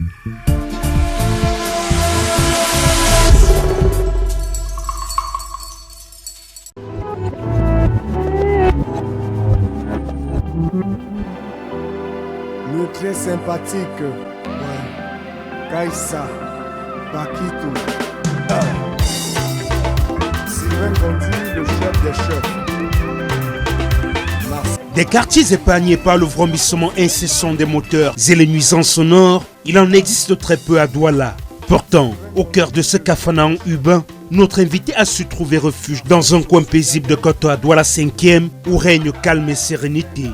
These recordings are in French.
Le très sympathique, ouais. Kaïssa, Bakito, Sylvain Gondi, le chef des chefs. Des quartiers épargnés par le vrombissement incessant des moteurs et les nuisances sonores, il en existe très peu à Douala. Pourtant, au cœur de ce Kafanaan urbain, notre invité a su trouver refuge dans un coin paisible de Koto à Douala 5e où règne calme et sérénité.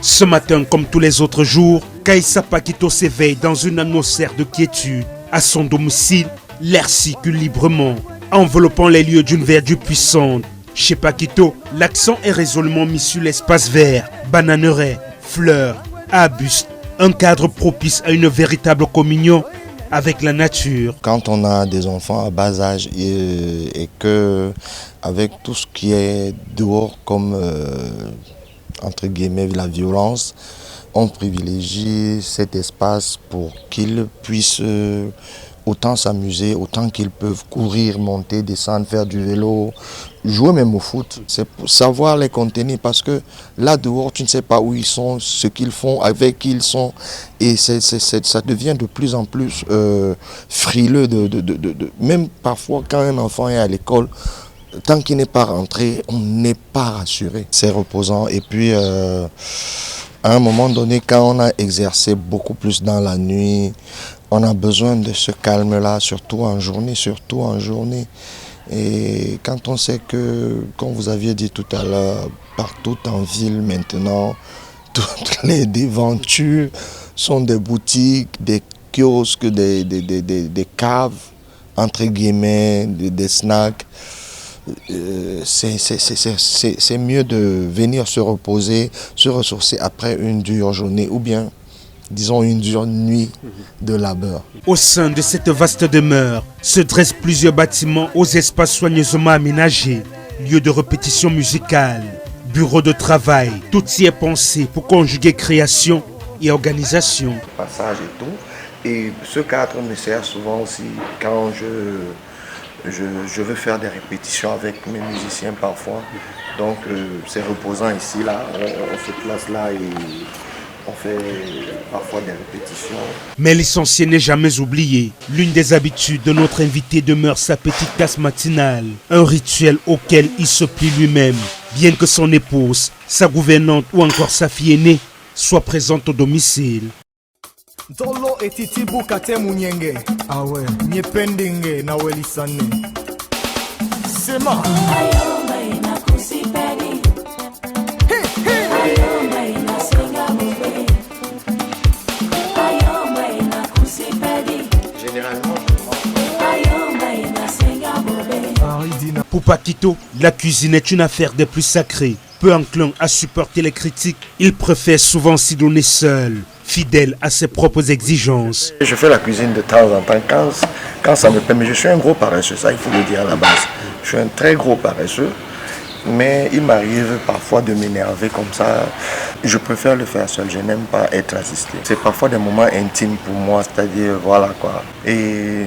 Ce matin, comme tous les autres jours, Kaïssa Pakito s'éveille dans une atmosphère de quiétude. À son domicile, l'air circule librement, enveloppant les lieux d'une verdure puissante. Chez Pakito, l'accent est résolument mis sur l'espace vert, bananeraies, fleurs, arbustes, un cadre propice à une véritable communion avec la nature. Quand on a des enfants à bas âge et que avec tout ce qui est dehors comme entre guillemets la violence, on privilégie cet espace pour qu'ils puissent autant s'amuser, autant qu'ils peuvent courir, monter, descendre, faire du vélo, jouer même au foot. C'est pour savoir les contenir parce que là dehors, tu ne sais pas où ils sont, ce qu'ils font, avec qui ils sont. Et ça devient de plus en plus frileux. Même parfois, quand un enfant est à l'école, tant qu'il n'est pas rentré, on n'est pas rassuré. C'est reposant. Et puis, à un moment donné, quand on a exercé beaucoup plus dans la nuit, on a besoin de ce calme-là, surtout en journée. Et quand on sait que, comme vous aviez dit tout à l'heure, partout en ville maintenant, toutes les devantures sont des boutiques, des kiosques, des caves, entre guillemets, des snacks. C'est mieux de venir se reposer, se ressourcer après une dure journée ou bien, disons, une dure nuit de labeur. Au sein de cette vaste demeure se dressent plusieurs bâtiments aux espaces soigneusement aménagés, lieux de répétition musicale, bureaux de travail. Tout y est pensé pour conjuguer création et organisation. Passage et tout. Et ce cadre me sert souvent aussi quand je veux faire des répétitions avec mes musiciens parfois. Donc c'est reposant ici, là, on se place là et on fait parfois des répétitions. Mais l'essentiel n'est jamais oublié. L'une des habitudes de notre invité demeure sa petite tasse matinale. Un rituel auquel il se plie lui-même, bien que son épouse, sa gouvernante ou encore sa fille aînée soient présentes au domicile. Dolo etitibu kate munyenge. Ah ouais, nye pendenge na welisane. Sema. Ayomba ina kusipedi. Ayomba ina senga mube. Ayomba ina kusipedi. Généralement, Ayomba ina senga mube. Pour Pakito, la cuisine est une affaire des plus sacrées. Peu enclin à supporter les critiques, il préfère souvent s'y donner seul, fidèle à ses propres exigences. je fais la cuisine de temps en temps quand ça me permet. Je suis un gros paresseux, ça il faut le dire à la base. Je suis un très gros paresseux, mais il m'arrive parfois de m'énerver comme ça. Je préfère le faire seul, je n'aime pas être assisté. C'est parfois des moments intimes pour moi, c'est-à-dire voilà quoi. Et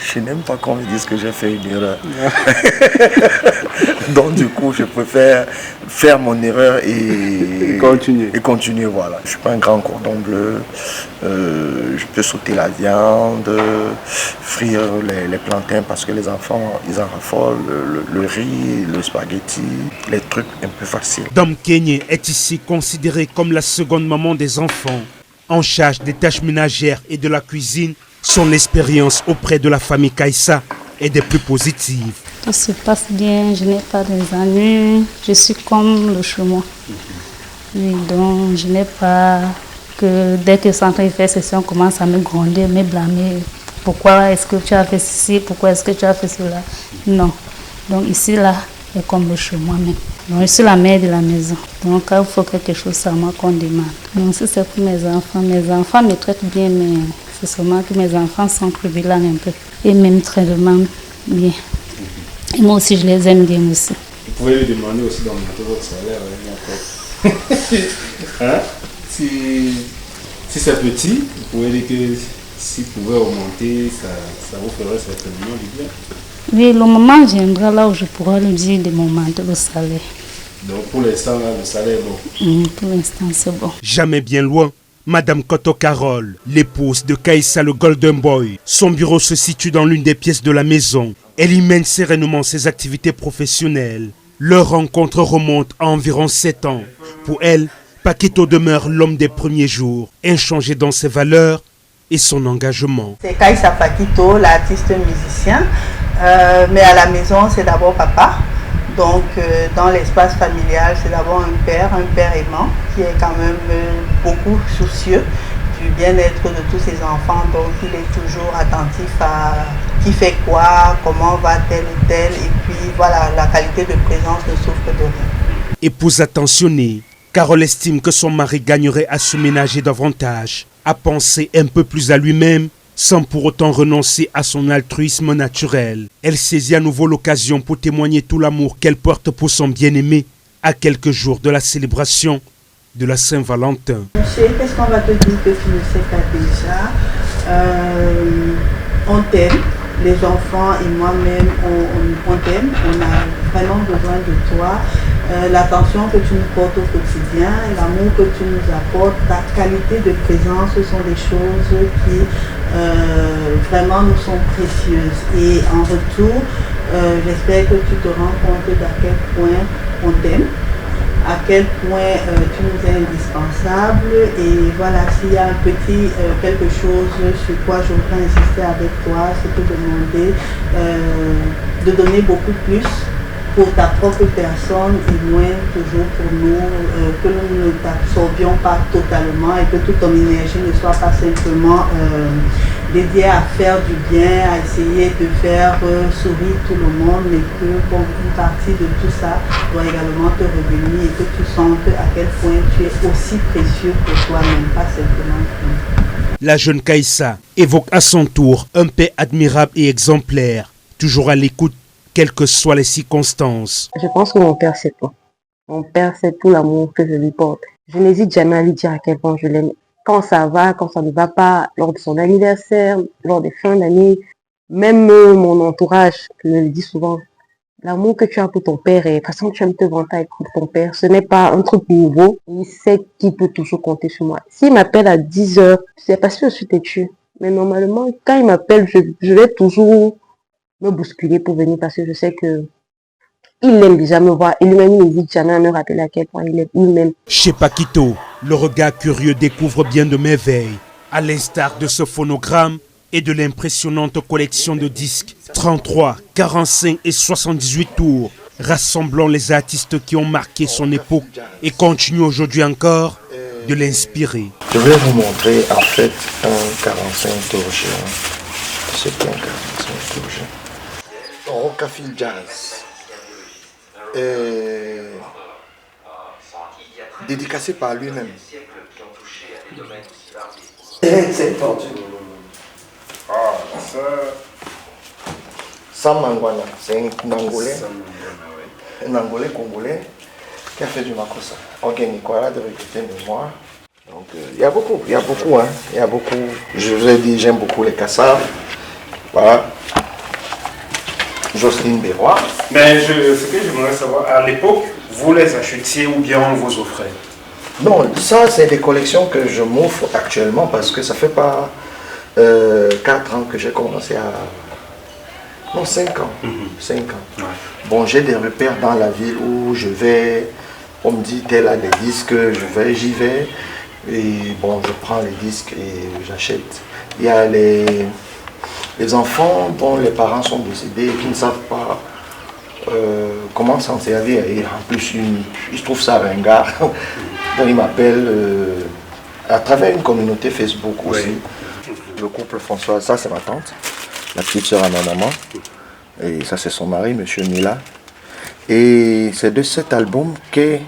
je n'aime pas qu'on me dise que j'ai fait une erreur. Donc du coup, je préfère faire mon erreur et continuer, voilà. Je suis pas un grand cordon bleu. Je peux sauter la viande, frire les plantains parce que les enfants, ils en raffolent. Le riz, le spaghetti, les trucs un peu faciles. Dame Kenyé est ici considérée comme la seconde maman des enfants. En charge des tâches ménagères et de la cuisine, son expérience auprès de la famille Kaïssa est des plus positives. Tout se passe bien, je n'ai pas des ennuis, je suis comme le chemin. Oui, donc je n'ai pas que dès que c'est en train de faire session, on commence à me gronder, me blâmer. Pourquoi est-ce que tu as fait ceci, pourquoi est-ce que tu as fait cela? Non. Donc ici, là, est comme le chemin même. Donc je suis la mère de la maison. Donc quand il faut quelque chose, c'est à moi qu'on demande. Donc si c'est pour mes enfants me traitent bien, mais c'est seulement que mes enfants sont privilégiés un peu. Et même traitement bien. Et moi aussi, je les aime bien aussi. Vous pouvez lui demander aussi d'augmenter votre salaire. Hein? Si c'est petit, vous pouvez dire que s'il pouvait augmenter, ça vous ferait certainement du bien. Oui, le moment viendra là où je pourrai lui dire de m'augmenter le salaire. Donc pour l'instant, là, le salaire est bon. Pour l'instant, c'est bon. Jamais bien loin, Madame Koto Carole, l'épouse de Kaïssa le Golden Boy. Son bureau se situe dans l'une des pièces de la maison. Elle y mène sereinement ses activités professionnelles. Leur rencontre remonte à environ 7 ans. Pour elle, Paquito demeure l'homme des premiers jours, inchangé dans ses valeurs et son engagement. C'est Kaïssa Paquito, l'artiste musicien. Mais à la maison, c'est d'abord papa. Donc, dans l'espace familial, c'est d'abord un père aimant, qui est quand même beaucoup soucieux du bien-être de tous ses enfants. Donc, il est toujours attentif à qui fait quoi, comment va tel ou tel. Et puis, voilà, la qualité de présence ne souffre de rien. Épouse attentionnée, Carole estime que son mari gagnerait à se ménager davantage, à penser un peu plus à lui-même, sans pour autant renoncer à son altruisme naturel. Elle saisit à nouveau l'occasion pour témoigner tout l'amour qu'elle porte pour son bien-aimé à quelques jours de la célébration de la Saint-Valentin. Qu'est-ce qu'on va te dire que tu ne sais pas déjà? On t'aime, les enfants et moi-même, on t'aime, on a vraiment besoin de toi. L'attention que tu nous portes au quotidien, l'amour que tu nous apportes, ta qualité de présence, ce sont des choses qui vraiment nous sont précieuses. Et en retour, j'espère que tu te rends compte d'à quel point on t'aime, à quel point tu nous es indispensable. Et voilà, s'il y a un petit quelque chose sur quoi je voudrais insister avec toi, c'est te demander de donner beaucoup plus pour ta propre personne et moins toujours pour nous, que nous ne t'absorbions pas totalement et que toute ton énergie ne soit pas simplement dédiée à faire du bien, à essayer de faire sourire tout le monde, mais que une partie de tout ça doit également te revenir et que tu sentes à quel point tu es aussi précieux pour toi-même, pas simplement pour nous. La jeune Kaïssa évoque à son tour un père admirable et exemplaire, toujours à l'écoute, quelles que soient les circonstances. Je pense que mon père sait tout. Mon père sait tout l'amour que je lui porte. Je n'hésite jamais à lui dire à quel point je l'aime. Quand ça va, quand ça ne va pas, lors de son anniversaire, lors des fins d'année, même mon entourage me le dit souvent. L'amour que tu as pour ton père et la façon que tu aimes te vanter avec ton père, ce n'est pas un truc nouveau. Il sait qu'il peut toujours compter sur moi. S'il m'appelle à 10 heures, c'est parce que je suis têtue. Mais normalement, quand il m'appelle, je vais toujours me bousculer pour venir parce que je sais que il aime déjà me voir et lui-même il n'hésite jamais à me rappeler à quel point il m'aime. Chez Paquito, le regard curieux découvre bien de merveilles, à l'instar de ce phonogramme et de l'impressionnante collection de disques 33, 45 et 78 tours, rassemblant les artistes qui ont marqué son époque et continuent aujourd'hui encore de l'inspirer. Je vais vous montrer en fait un 45 tours géant. C'est un 45 tours géant. Rockafield Jazz, dédicacé par lui-même. C'est tordu. Sam Mangwana, c'est un Angolais congolais qui a fait du makossa. Organique, voilà, de recruter de moi. Donc il y a beaucoup, hein. Il y a beaucoup. Je vous ai dit, j'aime beaucoup les kassav. Voilà. Jocelyne Bérois. Mais ce que j'aimerais savoir, à l'époque, vous les achetiez ou bien on vous offrait? Non, ça c'est des collections que je m'offre actuellement parce que ça fait pas 4 ans que j'ai commencé à... Non, 5 ans. 5 ans. Ouais. Bon, j'ai des repères dans la ville où je vais, on me dit tel a des disques, j'y vais. Et bon, je prends les disques et j'achète. Il y a les enfants dont les parents sont décédés et qui ne savent pas comment s'en servir. Et en plus, ils trouvent ça ringard. Donc ils m'appellent à travers une communauté Facebook aussi. Oui. Le couple François, ça c'est ma tante, la petite sœur à ma maman. Et ça c'est son mari, monsieur Mila. Et c'est de cet album qu'est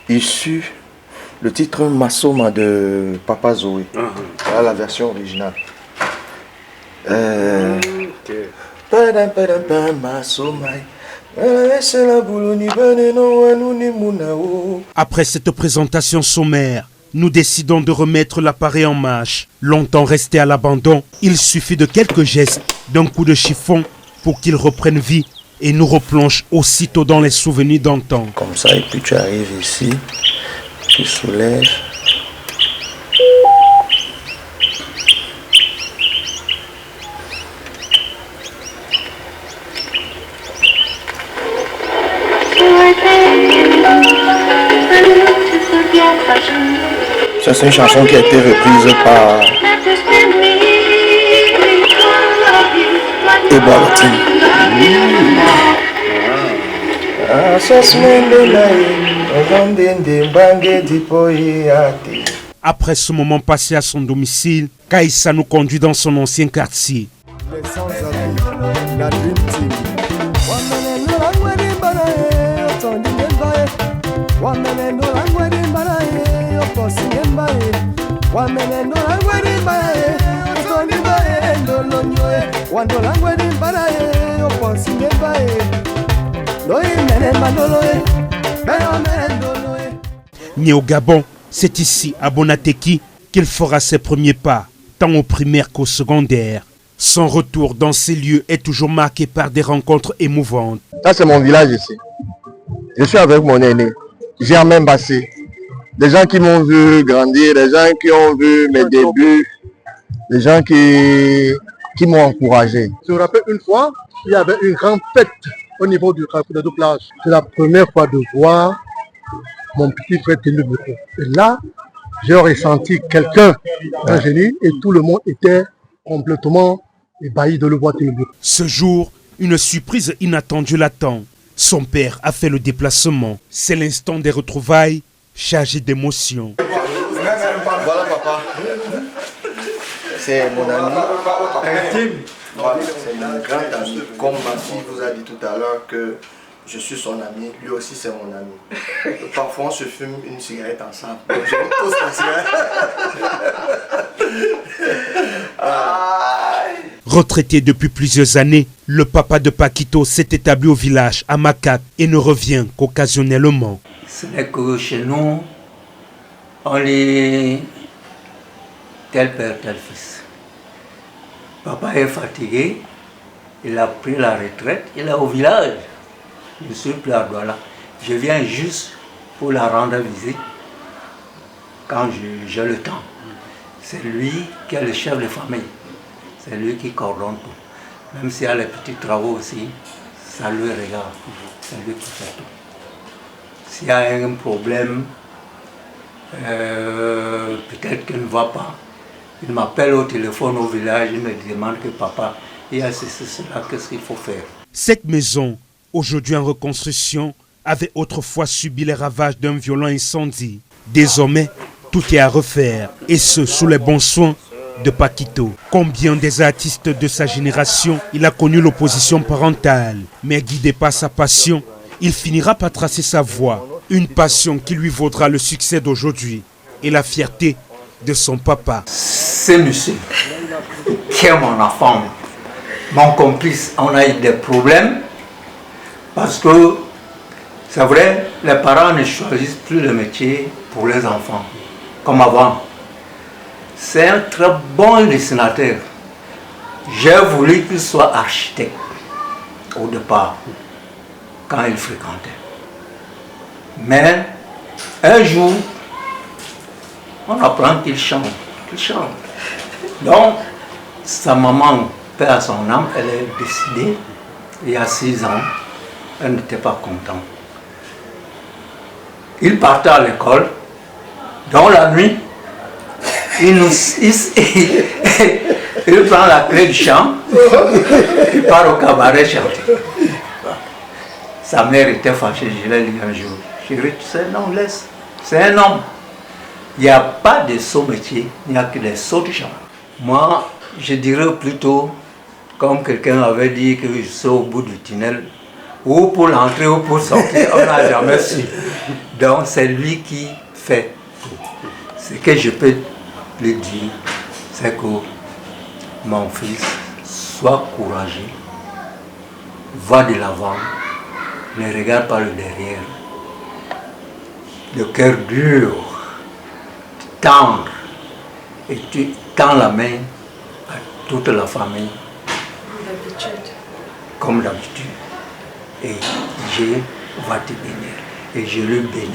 issu le titre Masoma de Papa Zoé. Voilà la version originale. Okay. Après cette présentation sommaire, nous décidons de remettre l'appareil en marche. Longtemps resté à l'abandon, il suffit de quelques gestes, d'un coup de chiffon pour qu'il reprenne vie et nous replonge aussitôt dans les souvenirs d'antan. Comme ça, et puis tu arrives ici, tu soulèves. Ça, c'est une chanson qui a été reprise par Ebalati. Après ce moment passé à son domicile, Kaïssa nous conduit dans son ancien quartier. Les sans-abri, la Dream Team. Né au Gabon, c'est ici, à Bonateki, qu'il fera ses premiers pas, tant au primaire qu'au secondaire. Son retour dans ces lieux est toujours marqué par des rencontres émouvantes. Ça, c'est mon village ici. Je suis avec mon aîné, Germain Bassé. Des gens qui m'ont vu grandir, des gens qui ont vu mes débuts, des gens qui m'ont encouragé. Je me rappelle une fois, il y avait une grande fête au niveau du carrefour de deux plages. C'est la première fois de voir mon petit frère tenir le micro. Et là, j'ai ressenti quelqu'un, un génie, et tout le monde était complètement ébahi de le voir tenir le micro. Ce jour, une surprise inattendue l'attend. Son père a fait le déplacement. C'est l'instant des retrouvailles chargé d'émotions. Voilà papa. C'est mon ami intime. C'est mon grand ami. Comme ma fille vous a dit tout à l'heure que je suis son ami, lui aussi c'est mon ami. Parfois on se fume une cigarette ensemble. Donc je me pose la cigarette. Retraité depuis plusieurs années, le papa de Paquito s'est établi au village à Makak et ne revient qu'occasionnellement. Ce n'est que chez nous, on est tel père, tel fils. Papa est fatigué, il a pris la retraite, il est au village. Je ne suis plus à Douala. Je viens juste pour la rendre visite quand j'ai le temps. C'est lui qui est le chef de famille. C'est lui qui coordonne tout. Même s'il y a les petits travaux aussi, ça lui regarde. C'est lui qui fait tout. S'il y a un problème, peut-être qu'il ne va pas, il m'appelle au téléphone au village, il me demande que papa, il y a ceci, cela, qu'est-ce qu'il faut faire. Cette maison, aujourd'hui en reconstruction, avait autrefois subi les ravages d'un violent incendie. Désormais, tout est à refaire, et ce, sous les bons soins de Paquito. Combien des artistes de sa génération, il a connu l'opposition parentale, mais guidé par sa passion, il finira par tracer sa voie, une passion qui lui vaudra le succès d'aujourd'hui et la fierté de son papa. C'est monsieur qui est mon enfant, mon complice. On a eu des problèmes parce que, c'est vrai, les parents ne choisissent plus le métier pour les enfants, comme avant. C'est un très bon dessinateur. J'ai voulu qu'il soit architecte au départ, quand il fréquentait. Mais un jour, on apprend qu'il chante. Donc, sa maman, paix à son âme, elle est décédée il y a 6 ans. Elle n'était pas contente. Il partait à l'école. Dans la nuit, il prend la clé du chant, il part au cabaret chanter. Sa mère était fâchée, je l'ai dit un jour. Chérie, tu sais, non, laisse. C'est un homme. Il n'y a pas de saut métier, il n'y a que des sauts de chant. Moi, je dirais plutôt, comme quelqu'un avait dit que je suis au bout du tunnel, ou pour l'entrée ou pour sortir, on n'a jamais su. Donc c'est lui qui fait tout. Ce que je peux lui dire, c'est que mon fils soit courageux, va de l'avant, ne regarde pas le derrière. Le cœur dur, tendre, et tu tends la main à toute la famille, comme d'habitude. Et Dieu va te bénir, et je le bénis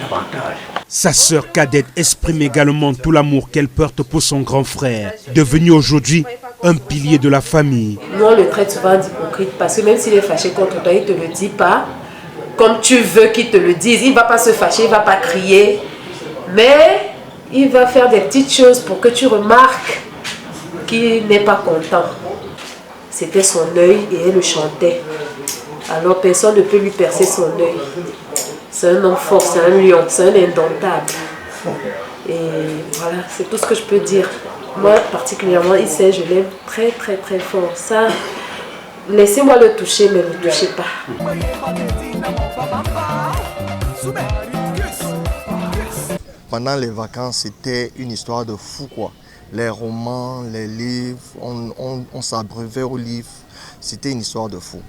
davantage. Sa sœur cadette exprime également tout l'amour qu'elle porte pour son grand frère, devenu aujourd'hui un pilier de la famille. Nous, on le traite souvent d'hypocrite parce que même s'il est fâché contre toi, il ne te le dit pas comme tu veux qu'il te le dise. Il ne va pas se fâcher, il ne va pas crier, mais il va faire des petites choses pour que tu remarques qu'il n'est pas content. C'était son œil et elle le chantait. Alors personne ne peut lui percer son œil. C'est un homme fort, c'est un lion, c'est un indomptable. Et voilà, c'est tout ce que je peux dire. Moi, particulièrement, il sait, je l'aime très, très, très fort. Ça, laissez-moi le toucher, mais ne le touchez pas. Pendant les vacances, c'était une histoire de fou, quoi. Les romans, les livres, on s'abreuvait aux livres. C'était une histoire de fou.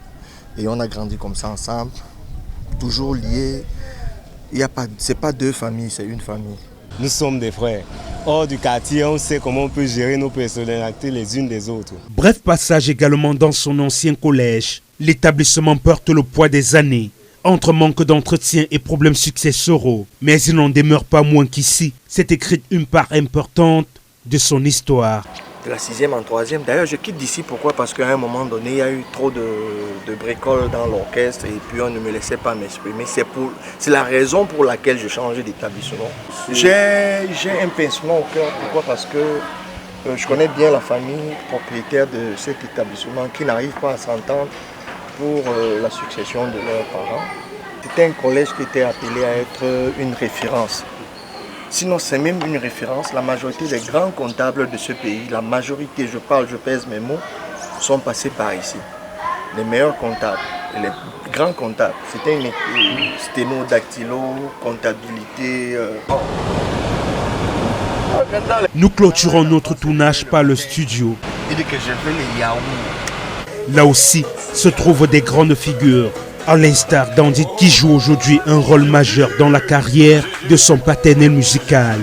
Et on a grandi comme ça ensemble, toujours liés. Ce n'est pas deux familles, c'est une famille. Nous sommes des frères. Hors du quartier, on sait comment on peut gérer nos personnalités les unes des autres. Bref passage également dans son ancien collège. L'établissement porte le poids des années. Entre manque d'entretien et problèmes successoraux. Mais il n'en demeure pas moins qu'ici, c'est écrite une part importante de son histoire. De la 6e en 3e. D'ailleurs, je quitte d'ici. Pourquoi? Parce qu'à un moment donné, il y a eu trop de bricoles dans l'orchestre et puis on ne me laissait pas m'exprimer. C'est la raison pour laquelle je changeais d'établissement. J'ai un pincement au cœur. Pourquoi? Parce que je connais bien la famille propriétaire de cet établissement qui n'arrive pas à s'entendre pour la succession de leurs parents. C'était un collège qui était appelé à être une référence. Sinon, c'est même une référence. La majorité des grands comptables de ce pays, la majorité, je pèse mes mots, sont passés par ici. Les meilleurs comptables, les grands comptables. C'était une sténodactylo, comptabilité. Nous clôturons notre tournage par le studio. Il dit que je veux les yaourts. Là aussi se trouvent des grandes figures, à l'instar d'Andy qui joue aujourd'hui un rôle majeur dans la carrière de son partenaire musical.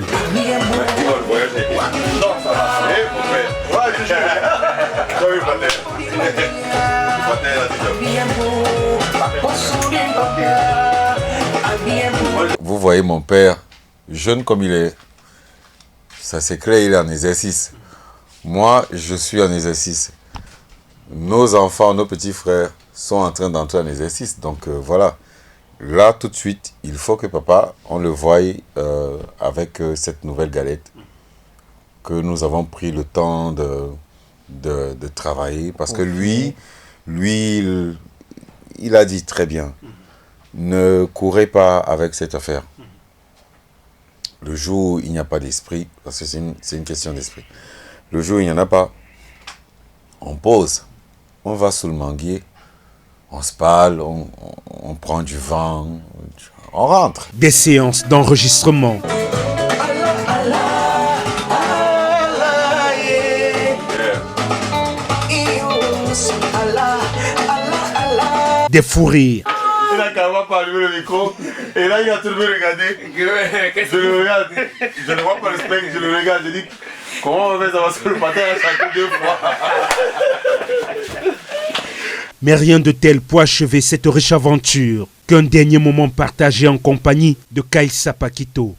Vous voyez mon père, jeune comme il est, ça c'est clair, il est en exercice. Moi, je suis en exercice. Nos enfants, nos petits frères sont en train d'entrer en exercice. Donc voilà, là tout de suite, il faut que papa, on le voie avec cette nouvelle galette que nous avons pris le temps de travailler. Parce que lui, il a dit très bien, ne courez pas avec cette affaire. Le jour où il n'y a pas d'esprit, parce que c'est une question d'esprit, le jour où il n'y en a pas, on pose. On va sous le manguier, on se parle, on prend du vent, on rentre. Des séances d'enregistrement. Des fous rires. Il a carrément pas allumé le micro, et là il a tout le monde regardé. Je le regarde, je ne vois pas le spectre, je le regarde, je dis comment on va faire ça parce que le matin a chanté 2 fois. Mais rien de tel pour achever cette riche aventure qu'un dernier moment partagé en compagnie de Kaïssa Pakito.